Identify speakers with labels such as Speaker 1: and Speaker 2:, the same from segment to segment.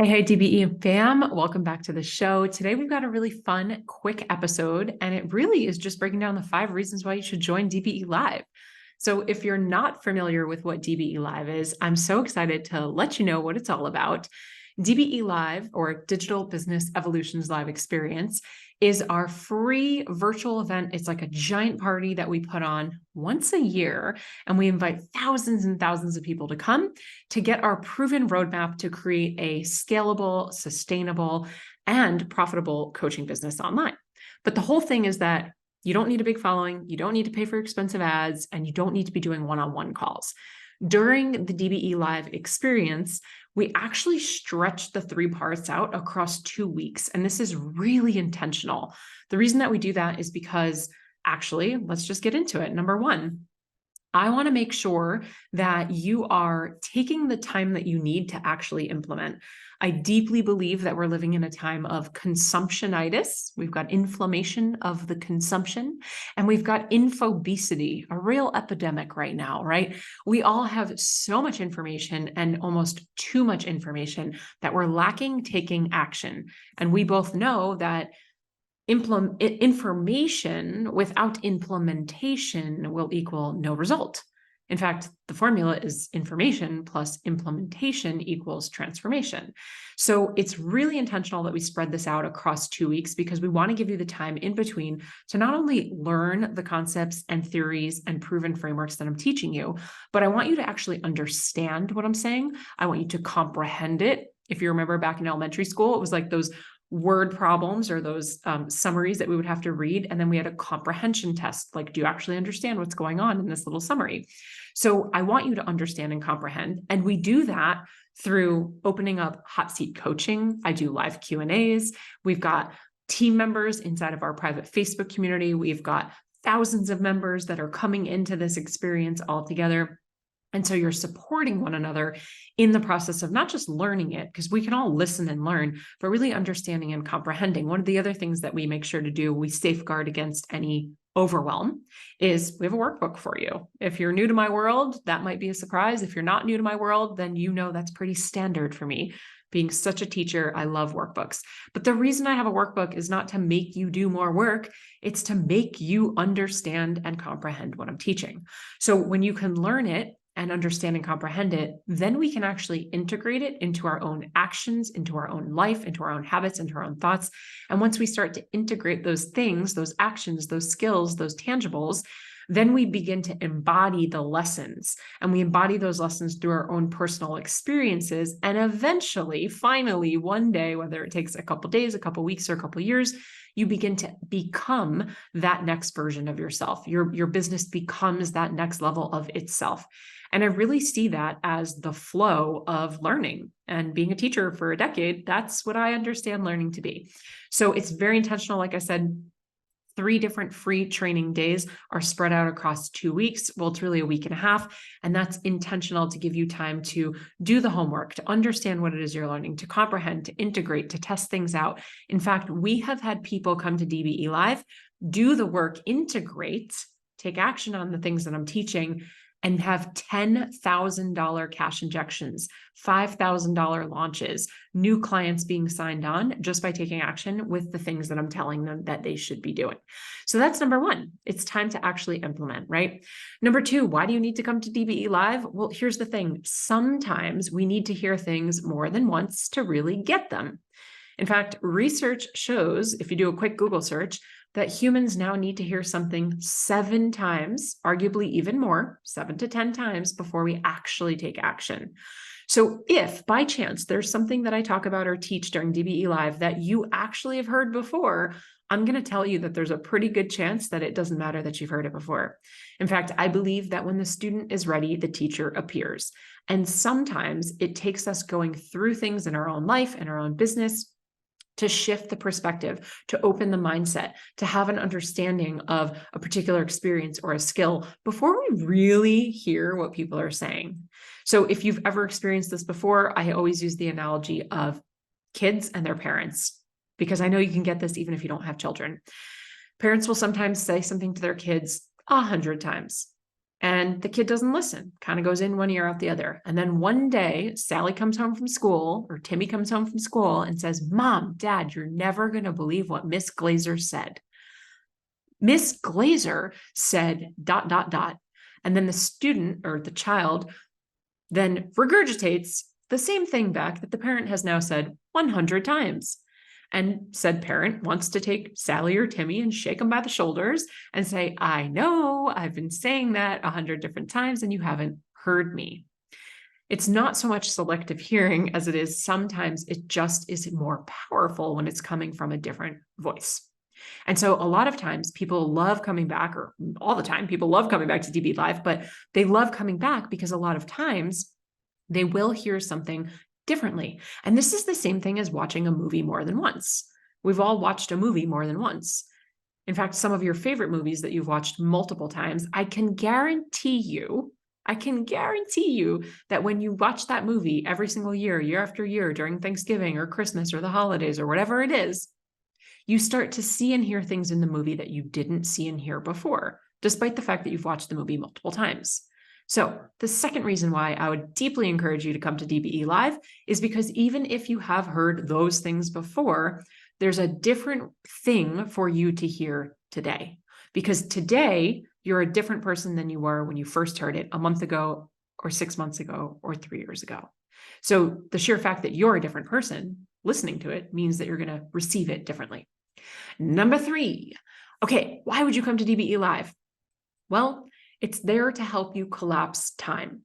Speaker 1: Hey, DBE fam, welcome back to the show. Today we've got a really fun, quick episode, and it really is just breaking down the 5 reasons why you should join DBE Live. So if you're not familiar with what DBE Live is, I'm so excited to let you know what it's all about. DBE Live, or Digital Business Evolutions Live Experience, is our free virtual event. It's like a giant party that we put on once a year, and we invite thousands and thousands of people to come to get our proven roadmap to create a scalable, sustainable, and profitable coaching business online. But the whole thing is that you don't need a big following, you don't need to pay for expensive ads, and you don't need to be doing one-on-one calls. During the DBE Live experience, we actually stretched the 3 parts out across 2 weeks. And this is really intentional. The reason that we do that is because actually, let's just get into it. Number 1, I want to make sure that you are taking the time that you need to actually implement. I deeply believe that we're living in a time of consumptionitis. We've got inflammation of the consumption, and we've got infobesity, a real epidemic right now, right? We all have so much information and almost too much information that we're lacking taking action. And we both know that information without implementation will equal no result. In fact, the formula is information plus implementation equals transformation. So it's really intentional that we spread this out across 2 weeks because we want to give you the time in between to not only learn the concepts and theories and proven frameworks that I'm teaching you, but I want you to actually understand what I'm saying. I want you to comprehend it. If you remember back in elementary school, it was like those word problems or those summaries that we would have to read. And then we had a comprehension test. Like, do you actually understand what's going on in this little summary? So I want you to understand and comprehend. And we do that through opening up hot seat coaching. I do live Q&As. We've got team members inside of our private Facebook community. We've got thousands of members that are coming into this experience all together. And so you're supporting one another in the process of not just learning it, because we can all listen and learn, but really understanding and comprehending. One of the other things that we make sure to do, we safeguard against any overwhelm, is we have a workbook for you. If you're new to my world, that might be a surprise. If you're not new to my world, then you know that's pretty standard for me. Being such a teacher, I love workbooks. But the reason I have a workbook is not to make you do more work. It's to make you understand and comprehend what I'm teaching. So when you can learn it, and understand and comprehend it, then we can actually integrate it into our own actions, into our own life, into our own habits, into our own thoughts. And once we start to integrate those things, those actions, those skills, those tangibles, then we begin to embody the lessons, and we embody those lessons through our own personal experiences. And eventually, finally, one day, whether it takes a couple days, a couple weeks, or a couple years, you begin to become that next version of yourself. Your business becomes that next level of itself. And I really see that as the flow of learning. And being a teacher for a decade, that's what I understand learning to be. So it's very intentional. Like I said, 3 different free training days are spread out across 2 weeks. Well, it's really a week and a half. And that's intentional to give you time to do the homework, to understand what it is you're learning, to comprehend, to integrate, to test things out. In fact, we have had people come to DBE Live, do the work, integrate, take action on the things that I'm teaching, and have $10,000 cash injections, $5,000 launches, new clients being signed on just by taking action with the things that I'm telling them that they should be doing. So that's number 1. It's time to actually implement, right? Number 2, why do you need to come to DBE Live? Well, here's the thing. Sometimes we need to hear things more than once to really get them. In fact, research shows, if you do a quick Google search, that humans now need to hear something 7 times, arguably even more, 7 to 10 times before we actually take action. So if by chance there's something that I talk about or teach during DBE Live that you actually have heard before, I'm going to tell you that there's a pretty good chance that it doesn't matter that you've heard it before. In fact, I believe that when the student is ready, the teacher appears. And sometimes it takes us going through things in our own life and our own business to shift the perspective, to open the mindset, to have an understanding of a particular experience or a skill before we really hear what people are saying. So if you've ever experienced this before, I always use the analogy of kids and their parents, because I know you can get this even if you don't have children. Parents will sometimes say something to their kids 100 times. And the kid doesn't listen, kind of goes in one ear out the other. And then one day, Sally comes home from school, or Timmy comes home from school and says, Mom, Dad, you're never going to believe what Miss Glazer said. Miss Glazer said ... And then the student or the child then regurgitates the same thing back that the parent has now said 100 times. And said parent wants to take Sally or Timmy and shake them by the shoulders and say, I know, I've been saying that 100 different times and you haven't heard me. It's not so much selective hearing as it is sometimes it just is more powerful when it's coming from a different voice. And so a lot of times people love coming back, or all the time, people love coming back to DBE Live, but they love coming back because a lot of times they will hear something differently. And this is the same thing as watching a movie more than once. We've all watched a movie more than once. In fact, some of your favorite movies that you've watched multiple times, I can guarantee you that when you watch that movie every single year, year after year, during Thanksgiving or Christmas or the holidays or whatever it is, you start to see and hear things in the movie that you didn't see and hear before, despite the fact that you've watched the movie multiple times. So the second reason why I would deeply encourage you to come to DBE Live is because even if you have heard those things before, there's a different thing for you to hear today. Because today, you're a different person than you were when you first heard it a month ago, or 6 months ago, or 3 years ago. So the sheer fact that you're a different person listening to it means that you're going to receive it differently. Number 3, okay, why would you come to DBE Live? Well, it's there to help you collapse time.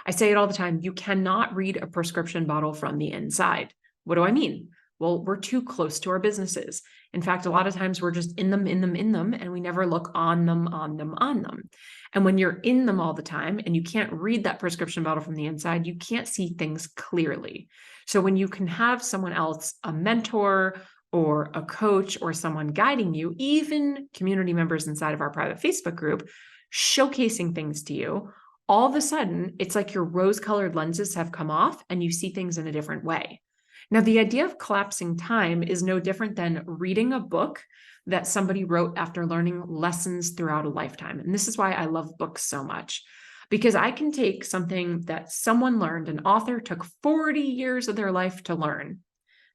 Speaker 1: I say it all the time, you cannot read a prescription bottle from the inside. What do I mean? Well, we're too close to our businesses. In fact, a lot of times we're just in them, and we never look on them. And when you're in them all the time and you can't read that prescription bottle from the inside, you can't see things clearly. So when you can have someone else, a mentor or a coach or someone guiding you, even community members inside of our private Facebook group, showcasing things to you, all of a sudden, it's like your rose-colored lenses have come off and you see things in a different way. Now, the idea of collapsing time is no different than reading a book that somebody wrote after learning lessons throughout a lifetime. And this is why I love books so much, because I can take something that someone learned, an author took 40 years of their life to learn,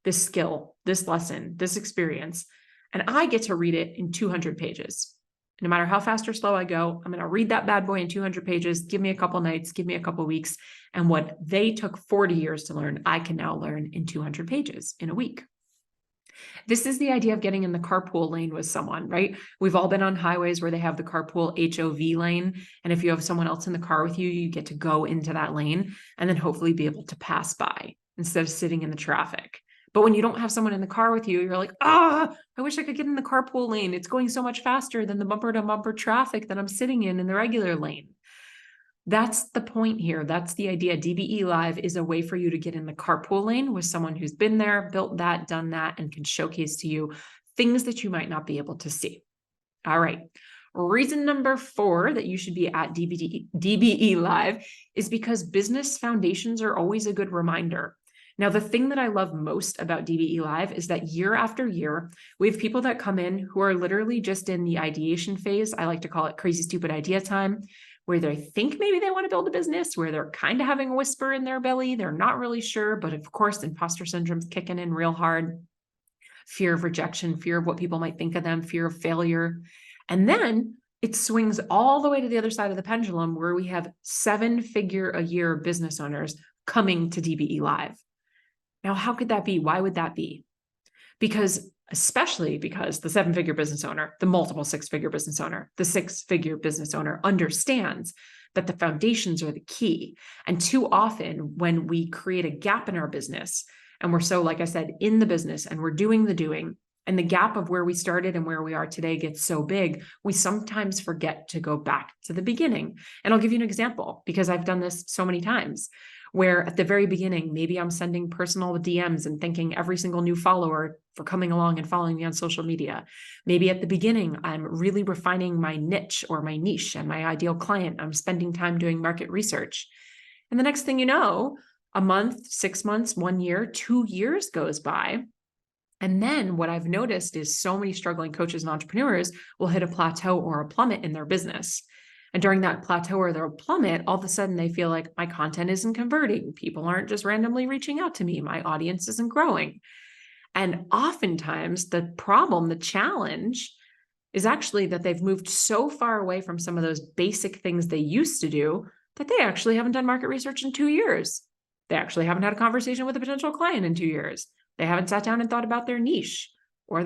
Speaker 1: this skill, this lesson, this experience, and I get to read it in 200 pages. No matter how fast or slow I go, I'm going to read that bad boy in 200 pages. Give me a couple nights, give me a couple weeks. And what they took 40 years to learn, I can now learn in 200 pages in a week. This is the idea of getting in the carpool lane with someone, right? We've all been on highways where they have the carpool HOV lane. And if you have someone else in the car with you, you get to go into that lane and then hopefully be able to pass by instead of sitting in the traffic. But when you don't have someone in the car with you, you're like, I wish I could get in the carpool lane. It's going so much faster than the bumper to bumper traffic that I'm sitting in the regular lane. That's the point here. That's the idea. DBE Live is a way for you to get in the carpool lane with someone who's been there, built that, done that, and can showcase to you things that you might not be able to see. All right. Reason number 4 that you should be at DBE Live is because business foundations are always a good reminder. Now, the thing that I love most about DBE Live is that year after year, we have people that come in who are literally just in the ideation phase. I like to call it crazy, stupid idea time, where they think maybe they want to build a business, where they're kind of having a whisper in their belly. They're not really sure, but of course, imposter syndrome's kicking in real hard. Fear of rejection, fear of what people might think of them, fear of failure. And then it swings all the way to the other side of the pendulum, where we have 7-figure-a-year business owners coming to DBE Live. Now, how could that be? Why would that be? Especially because the 7-figure business owner, the multiple 6-figure business owner, the 6-figure business owner understands that the foundations are the key. And too often when we create a gap in our business, and we're so, like I said, in the business and we're doing the doing, and the gap of where we started and where we are today gets so big, we sometimes forget to go back to the beginning. And I'll give you an example, because I've done this so many times, where at the very beginning, maybe I'm sending personal DMs and thanking every single new follower for coming along and following me on social media. Maybe at the beginning, I'm really refining my niche or my niche and my ideal client. I'm spending time doing market research. And the next thing you know, a month, 6 months, 1 year, 2 years goes by. And then what I've noticed is so many struggling coaches and entrepreneurs will hit a plateau or a plummet in their business. And during that plateau or their plummet, all of a sudden they feel like my content isn't converting. People aren't just randomly reaching out to me. My audience isn't growing. And oftentimes the problem, the challenge is actually that they've moved so far away from some of those basic things they used to do that they actually haven't done market research in 2 years. They actually haven't had a conversation with a potential client in 2 years. They haven't sat down and thought about their niche or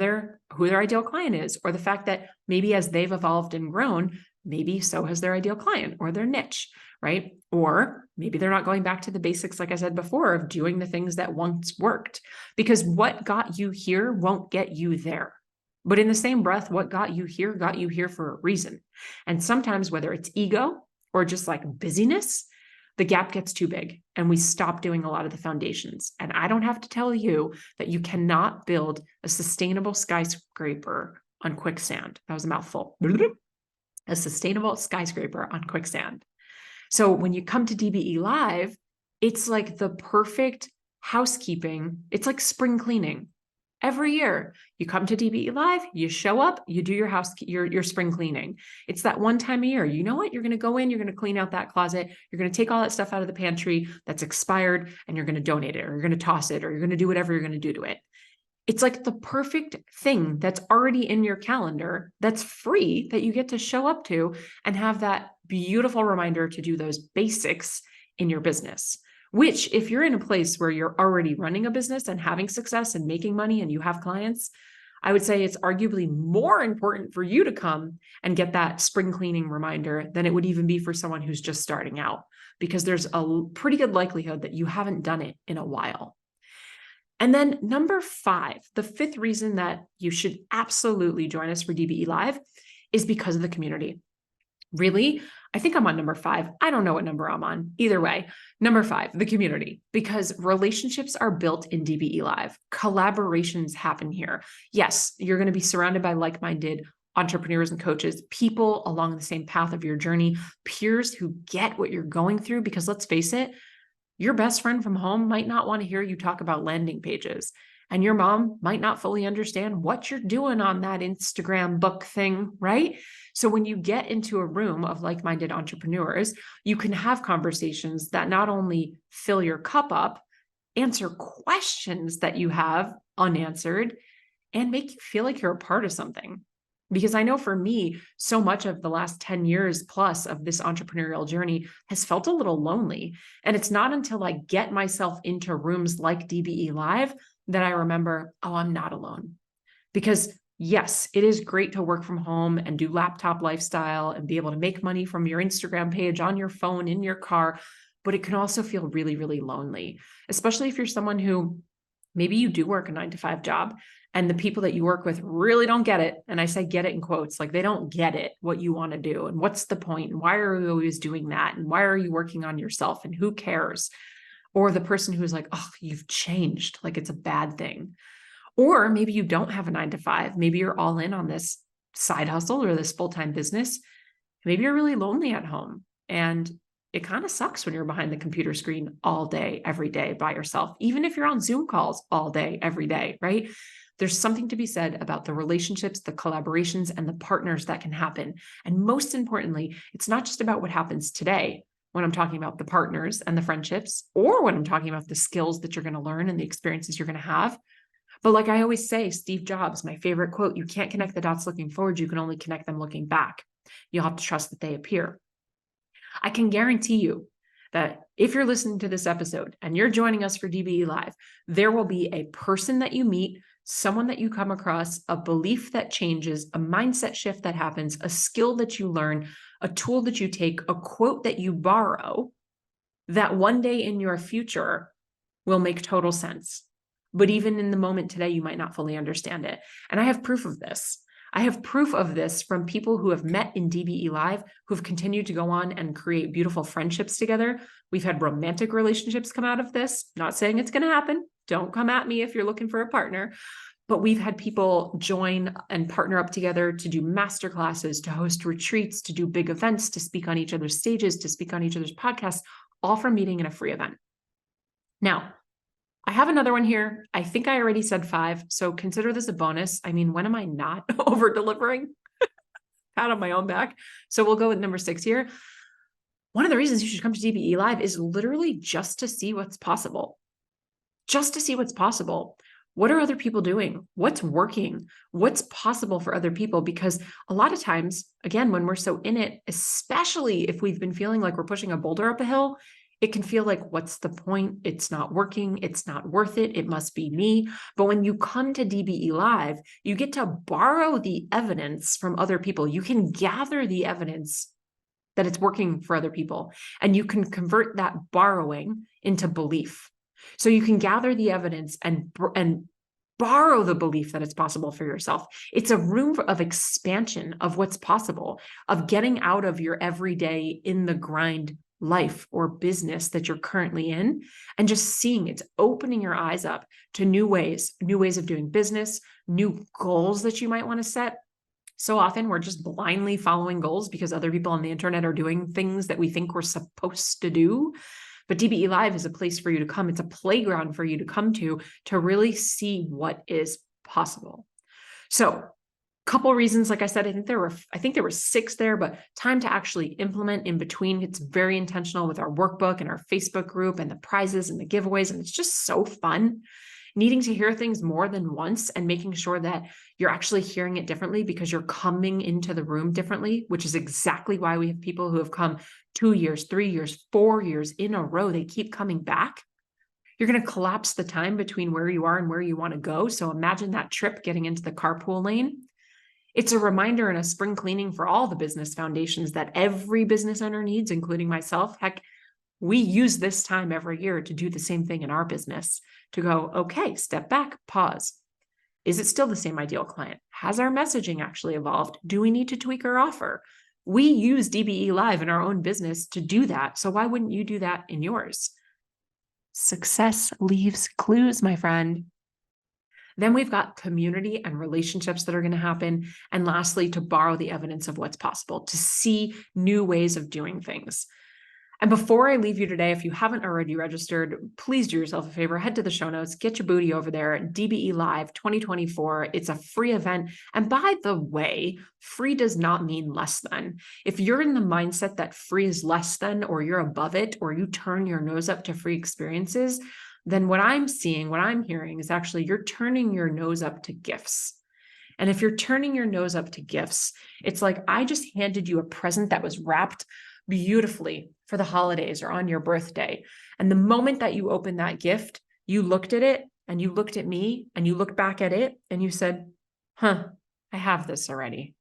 Speaker 1: who their ideal client is, or the fact that maybe as they've evolved and grown, maybe so has their ideal client or their niche, right? Or maybe they're not going back to the basics, like I said before, of doing the things that once worked, because what got you here won't get you there. But in the same breath, what got you here for a reason. And sometimes, whether it's ego or just like busyness, the gap gets too big and we stop doing a lot of the foundations. And I don't have to tell you that you cannot build a sustainable skyscraper on quicksand. That was a mouthful. A sustainable skyscraper on quicksand. So when you come to DBE Live, it's like the perfect housekeeping. It's like spring cleaning. Every year you come to DBE Live, you show up, you do your spring cleaning. It's that one time a year. You know what? You're going to go in, you're going to clean out that closet. You're going to take all that stuff out of the pantry that's expired and you're going to donate it, or you're going to toss it, or you're going to do whatever you're going to do to it. It's like the perfect thing that's already in your calendar, that's free, that you get to show up to and have that beautiful reminder to do those basics in your business. Which, if you're in a place where you're already running a business and having success and making money and you have clients, I would say it's arguably more important for you to come and get that spring cleaning reminder than it would even be for someone who's just starting out, because there's a pretty good likelihood that you haven't done it in a while. And then number 5, the 5th reason that you should absolutely join us for DBE Live is because of the community. Really? I think I'm on number 5. I don't know what number I'm on. Either way, number 5, the community, because relationships are built in DBE Live. Collaborations happen here. Yes, you're going to be surrounded by like-minded entrepreneurs and coaches, people along the same path of your journey, peers who get what you're going through, because let's face it, your best friend from home might not want to hear you talk about landing pages. And your mom might not fully understand what you're doing on that Instagram book thing, right? So when you get into a room of like-minded entrepreneurs, you can have conversations that not only fill your cup up, answer questions that you have unanswered, and make you feel like you're a part of something. Because I know for me, so much of the last 10 years plus of this entrepreneurial journey has felt a little lonely. And it's not until I get myself into rooms like DBE Live that I remember, oh, I'm not alone. Because yes, it is great to work from home and do laptop lifestyle and be able to make money from your Instagram page on your phone, in your car, but it can also feel really, really lonely, especially if you're someone who maybe you do work a 9-to-5 job and the people that you work with really don't get it. And I say get it in quotes, like they don't get it, what you want to do. And what's the point? And why are you always doing that? And why are you working on yourself? And who cares? Or the person who's like, oh, you've changed, like it's a bad thing. Or maybe you don't have a 9-to-5. Maybe you're all in on this side hustle or this full-time business. Maybe you're really lonely at home. And it kind of sucks when you're behind the computer screen all day, every day by yourself, even if you're on Zoom calls all day, every day, right? There's something to be said about the relationships, the collaborations, and the partners that can happen. And most importantly, it's not just about what happens today when I'm talking about the partners and the friendships, or when I'm talking about the skills that you're going to learn and the experiences you're going to have. But like I always say, Steve Jobs, my favorite quote, you can't connect the dots looking forward, you can only connect them looking back. You'll have to trust that they appear. I can guarantee you that if you're listening to this episode and you're joining us for DBE Live, there will be a person that you meet, someone that you come across, a belief that changes, a mindset shift that happens, a skill that you learn, a tool that you take, a quote that you borrow, that one day in your future will make total sense. But even in the moment today, you might not fully understand it. And I have proof of this. I have proof of this from people who have met in DBE Live, who've continued to go on and create beautiful friendships together. We've had romantic relationships come out of this. Not saying it's going to happen. Don't come at me if you're looking for a partner. But we've had people join and partner up together to do masterclasses, to host retreats, to do big events, to speak on each other's stages, to speak on each other's podcasts, all from meeting in a free event. Now, I have another one here. I think I already said 5, so consider this a bonus. I mean, when am I not over delivering? pat on my own back. So we'll go with number 6 here. One of the reasons you should come to DBE Live is literally just to see what's possible. Just to see what's possible. What are other people doing? What's working? What's possible for other people? Because a lot of times, again, when we're so in it, especially if we've been feeling like we're pushing a boulder up a hill, it can feel like, what's the point? It's not working. It's not worth it. It must be me. But when you come to DBE Live, you get to borrow the evidence from other people. You can gather the evidence that it's working for other people, and you can convert that borrowing into belief. So you can gather the evidence and borrow the belief that it's possible for yourself. It's a room of expansion of what's possible, of getting out of your everyday in the grind life or business that you're currently in, and just seeing it's opening your eyes up to new ways of doing business, new goals that you might want to set. So often we're just blindly following goals because other people on the internet are doing things that we think we're supposed to do. But DBE Live is a place for you to come. It's a playground for you to come to really see what is possible. So couple reasons, like I said, I think there were 6 there, but time to actually implement in between. It's very intentional with our workbook and our Facebook group and the prizes and the giveaways. And it's just so fun. Needing to hear things more than once and making sure that you're actually hearing it differently because you're coming into the room differently, which is exactly why we have people who have come 2 years, 3 years, 4 years in a row. They keep coming back. You're going to collapse the time between where you are and where you want to go. So imagine that trip getting into the carpool lane. It's a reminder and a spring cleaning for all the business foundations that every business owner needs, including myself. Heck, we use this time every year to do the same thing in our business, to go, okay, step back, pause. Is it still the same ideal client? Has our messaging actually evolved? Do we need to tweak our offer? We use DBE Live in our own business to do that. So why wouldn't you do that in yours? Success leaves clues, my friend. Then we've got community and relationships that are going to happen. And lastly, to borrow the evidence of what's possible, to see new ways of doing things. And before I leave you today, if you haven't already registered, please do yourself a favor, head to the show notes, get your booty over there, DBE Live 2024. It's a free event. And by the way, free does not mean less than. If you're in the mindset that free is less than, or you're above it, or you turn your nose up to free experiences, then what I'm seeing, what I'm hearing is actually you're turning your nose up to gifts. And if you're turning your nose up to gifts, it's like I just handed you a present that was wrapped beautifully for the holidays or on your birthday. And the moment that you opened that gift, you looked at it and you looked at me and you looked back at it and you said, I have this already.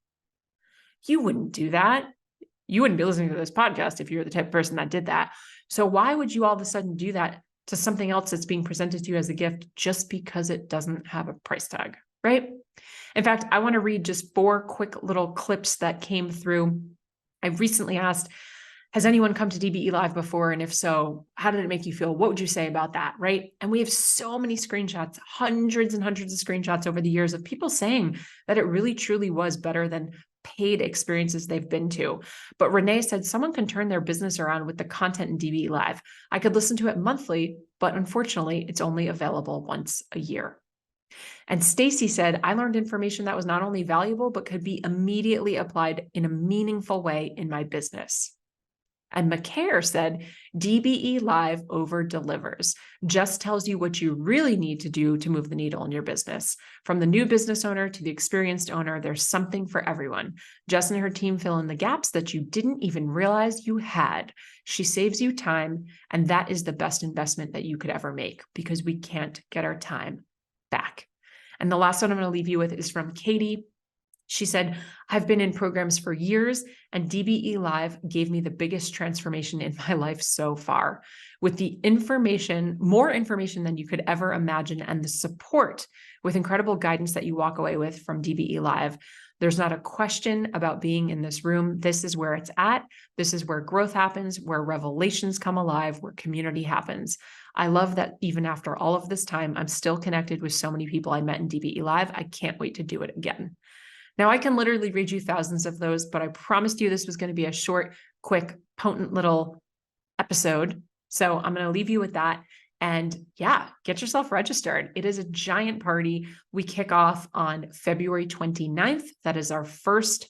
Speaker 1: You wouldn't do that. You wouldn't be listening to this podcast if you're the type of person that did that. So why would you all of a sudden do that to something else that's being presented to you as a gift just because it doesn't have a price tag, right? In fact, I want to read just 4 quick little clips that came through. I recently asked, has anyone come to DBE Live before? And if so, how did it make you feel? What would you say about that, right? And we have so many screenshots, hundreds and hundreds of screenshots over the years of people saying that it really truly was better than paid experiences they've been to. But Renee said someone can turn their business around with the content in DBE Live. I could listen to it monthly, but unfortunately, it's only available once a year. And Stacy said, I learned information that was not only valuable, but could be immediately applied in a meaningful way in my business. And McCare said, DBE Live over delivers, just tells you what you really need to do to move the needle in your business. From the new business owner to the experienced owner, there's something for everyone. Jess and her team fill in the gaps that you didn't even realize you had. She saves you time, and that is the best investment that you could ever make because we can't get our time back. And the last one I'm going to leave you with is from Katie. She said, I've been in programs for years, and DBE Live gave me the biggest transformation in my life so far. With the information, more information than you could ever imagine, and the support with incredible guidance that you walk away with from DBE Live, there's not a question about being in this room. This is where it's at. This is where growth happens, where revelations come alive, where community happens. I love that even after all of this time, I'm still connected with so many people I met in DBE Live. I can't wait to do it again. Now, I can literally read you thousands of those, but I promised you this was going to be a short, quick, potent little episode. So I'm going to leave you with that. And yeah, get yourself registered. It is a giant party. We kick off on February 29th. That is our first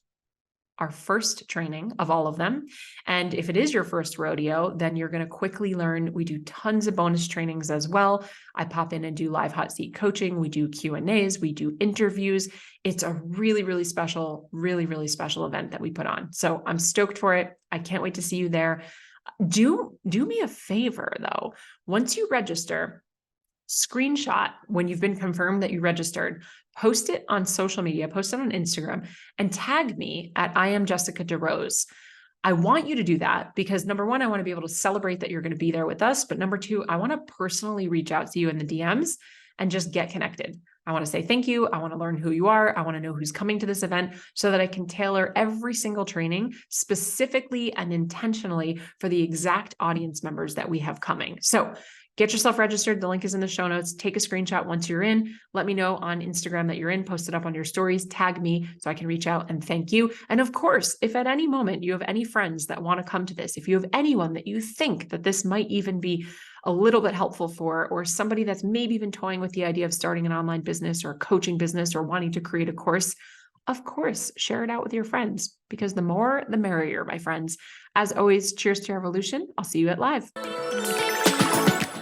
Speaker 1: our first training of all of them. And if it is your first rodeo, then you're going to quickly learn. We do tons of bonus trainings as well. I pop in and do live hot seat coaching. We do Q&As, we do interviews. It's a really, really special event that we put on. So I'm stoked for it. I can't wait to see you there. Do me a favor though. Once you register, screenshot when you've been confirmed that you registered, post it on social media, post it on Instagram, and tag me at I am Jessica DeRose. I want you to do that because number one, I want to be able to celebrate that you're going to be there with us. But number two, I want to personally reach out to you in the DMs and just get connected. I want to say thank you. I want to learn who you are. I want to know who's coming to this event so that I can tailor every single training specifically and intentionally for the exact audience members that we have coming. So get yourself registered. The link is in the show notes. Take a screenshot once you're in. Let me know on Instagram that you're in. Post it up on your stories. Tag me so I can reach out and thank you. And of course, if at any moment you have any friends that want to come to this, if you have anyone that you think that this might even be a little bit helpful for, or somebody that's maybe been toying with the idea of starting an online business or a coaching business or wanting to create a course, of course, share it out with your friends because the more, the merrier, my friends. As always, cheers to your evolution. I'll see you at live.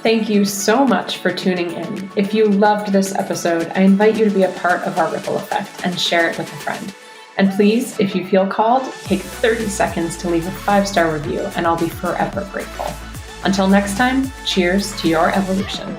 Speaker 1: Thank you so much for tuning in. If you loved this episode, I invite you to be a part of our ripple effect and share it with a friend. And please, if you feel called, take 30 seconds to leave a 5-star review, and I'll be forever grateful. Until next time, cheers to your evolution.